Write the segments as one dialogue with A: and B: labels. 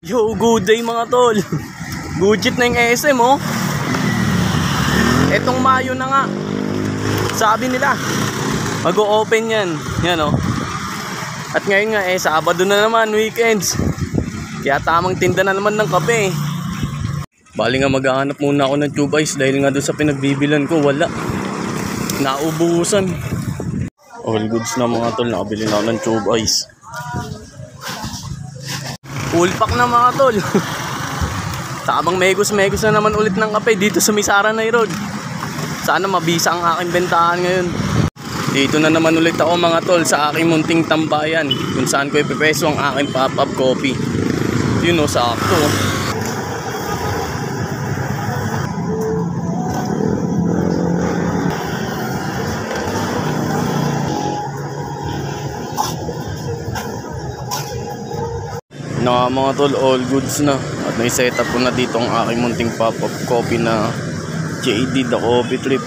A: Yo, good day mga tol. Budget na yung SM oh. Etong Mayo na nga. Sabi nila mag-o-open yan. Yan oh. At ngayon nga Sabado na naman, weekends. Kaya tamang tinda na naman ng kape. Bali nga maghahanap muna ako ng tube ice dahil nga doon sa pinagbibilan ko wala. Naubusan. All goods na mga tol, nakabili na ako ng tube ice. Full pack na mga tol. Tabang megos na naman ulit ng kape dito sa Misaranay Road. Sana mabisa ang aking bentahan ngayon. Dito na naman ulit ako mga tol sa aking munting tambayan kung saan ko ipepeso ang aking pop-up coffee. Yun o, sakto. Na mga tol, all goods na. At may setup ko na dito ang aking munting pop-up coffee na JD The Coffee Trip.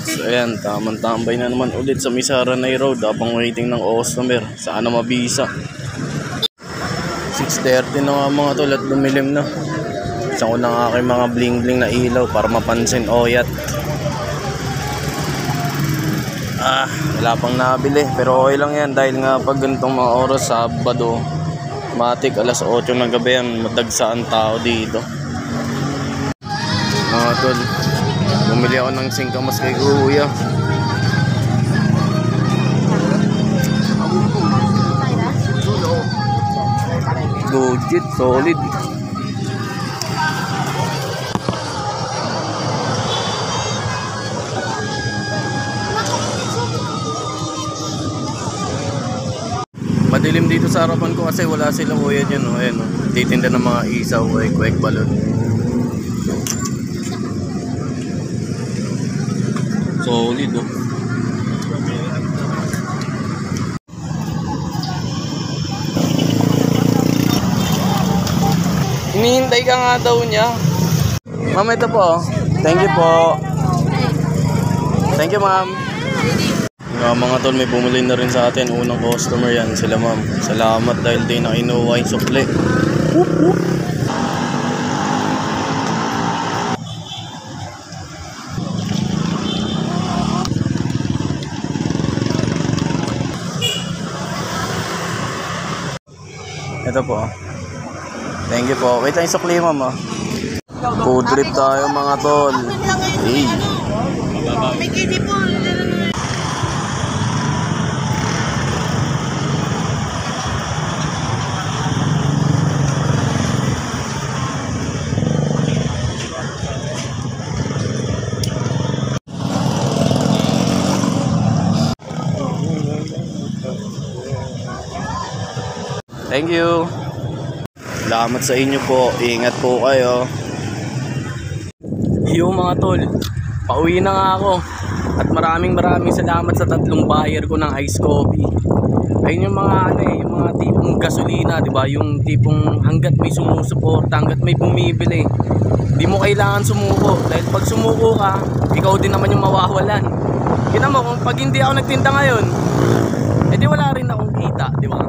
A: So ayan, tamang tambay na naman ulit sa Misaranay Road habang waiting ng customer. Sana mabisa. 6:30 na nga mga tol at lumilim na. Isa ko ng aking mga bling bling na ilaw para mapansin oyat. Wala pang nabili pero okay lang yan dahil nga pag ganitong mga oras Sabado, matik alas 8 ng gabi yan, madagsaan tao dito. Mga tol, bumili ako ng singkamas kay kuya. Budget, solid. Madilim dito sa harapan ko kasi wala silang kuya dyan oh. Ayan oh, titinda ng mga isaw, kwek balon. Solid oh. Hinihintay ka nga daw niya. Ma'am, ito po oh. Thank you po. Thank you ma'am. Mga tol, may bumili na rin sa atin. Unang customer yan, sila ma'am. Salamat dahil di na inuwa yung sukli. Whoop, whoop. Ito po. Thank you po. Wait lang yung sukli ma'am oh. Food trip tayo mga tol. Hey. Thank you. Salamat sa inyo po. Ingat po kayo. Yo mga tol, pauwi na nga ako. At maraming salamat sa 3 buyer ko ng ice coffee. Ayun yung mga yung mga tipong gasolina, 'di ba? Yung tipong hangga't may sumusuporta, hangga't may bumibili. Hindi mo kailangan sumuko dahil pag sumuko ka, ikaw din naman yung mawawalan. Tingnan mo kung pag hindi ako nagtinda ngayon, edi wala rin akong kita, 'di ba?